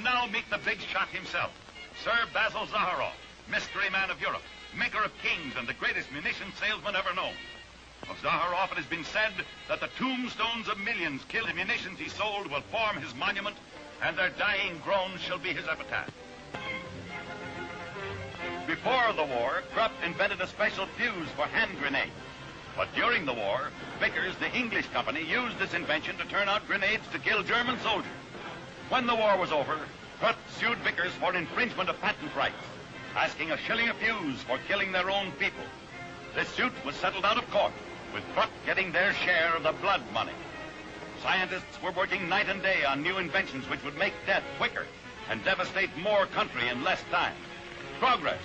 And now meet the big shot himself, Sir Basil Zaharoff, mystery man of Europe, maker of kings and the greatest munition salesman ever known. Of Zaharoff, it has been said that the tombstones of millions killed in munitions he sold will form his monument, and their dying groans shall be his epitaph. Before the war, Krupp invented a special fuse for hand grenades. But during the war, Vickers, the English company, used this invention to turn out grenades to kill German soldiers. When the war was over, Krupp sued Vickers for infringement of patent rights, asking a shilling a fuse for killing their own people. This suit was settled out of court, with Krupp getting their share of the blood money. Scientists were working night and day on new inventions which would make death quicker and devastate more country in less time. Progress.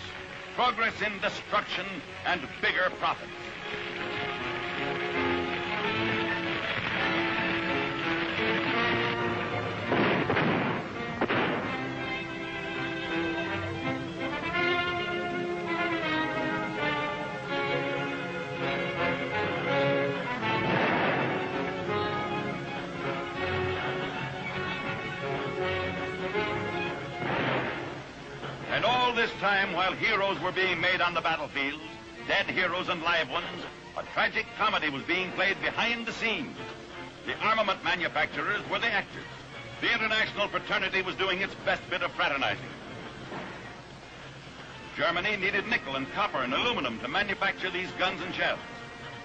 Progress in destruction and bigger profits. And all this time, while heroes were being made on the battlefields, dead heroes and live ones, a tragic comedy was being played behind the scenes. The armament manufacturers were the actors. The international fraternity was doing its best bit of fraternizing. Germany needed nickel and copper and aluminum to manufacture these guns and shells.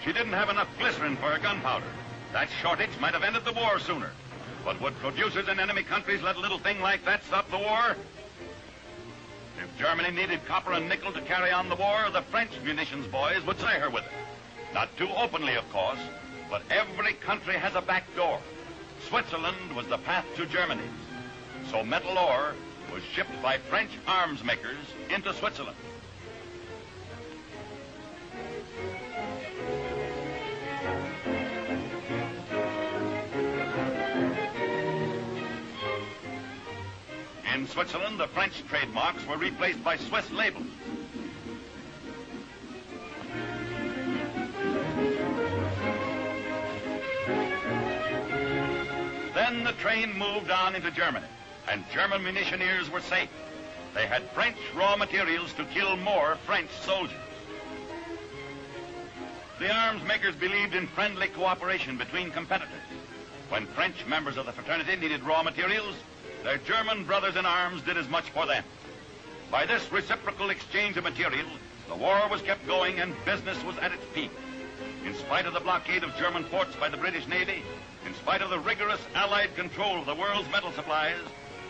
She didn't have enough glycerin for her gunpowder. That shortage might have ended the war sooner. But would producers in enemy countries let a little thing like that stop the war? If Germany needed copper and nickel to carry on the war, the French munitions boys would try her with it. Not too openly, of course, but every country has a back door. Switzerland was the path to Germany's. So metal ore was shipped by French arms makers into Switzerland. In Switzerland, the French trademarks were replaced by Swiss labels. Then the train moved on into Germany, and German munitioneers were safe. They had French raw materials to kill more French soldiers. The arms makers believed in friendly cooperation between competitors. When French members of the fraternity needed raw materials, their German brothers in arms did as much for them. By this reciprocal exchange of material, the war was kept going and business was at its peak. In spite of the blockade of German ports by the British Navy, in spite of the rigorous Allied control of the world's metal supplies,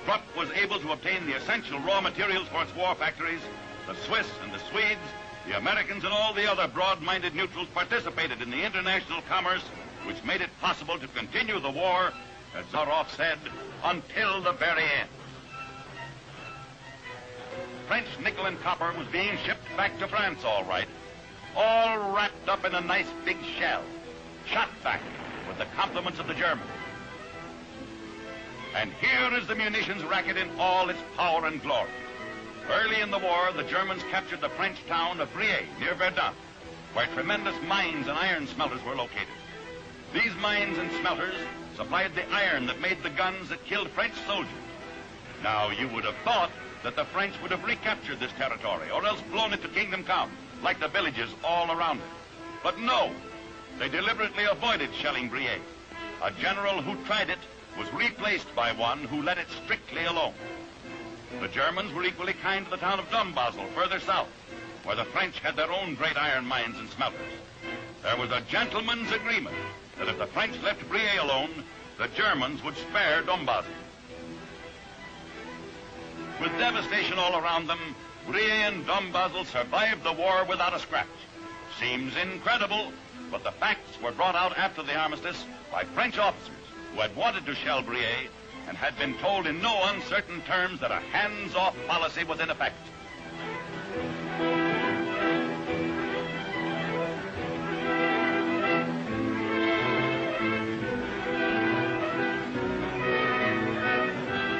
Krupp was able to obtain the essential raw materials for its war factories. The Swiss and the Swedes, the Americans, and all the other broad-minded neutrals participated in the international commerce which made it possible to continue the war, as Zaharoff said, until the very end. French nickel and copper was being shipped back to France, all right, all wrapped up in a nice big shell, shot back with the compliments of the Germans. And here is the munitions racket in all its power and glory. Early in the war, the Germans captured the French town of Briey, near Verdun, where tremendous mines and iron smelters were located. These mines and smelters supplied the iron that made the guns that killed French soldiers. Now, you would have thought that the French would have recaptured this territory, or else blown it to Kingdom Come, like the villages all around it. But no, they deliberately avoided shelling Briey. A general who tried it was replaced by one who let it strictly alone. The Germans were equally kind to the town of Dombasle, further south, where the French had their own great iron mines and smelters. There was a gentleman's agreement that if the French left Briey alone, the Germans would spare Dombasle. With devastation all around them, Briey and Dombasle survived the war without a scratch. Seems incredible, but the facts were brought out after the armistice by French officers who had wanted to shell Briey and had been told in no uncertain terms that a hands-off policy was in effect.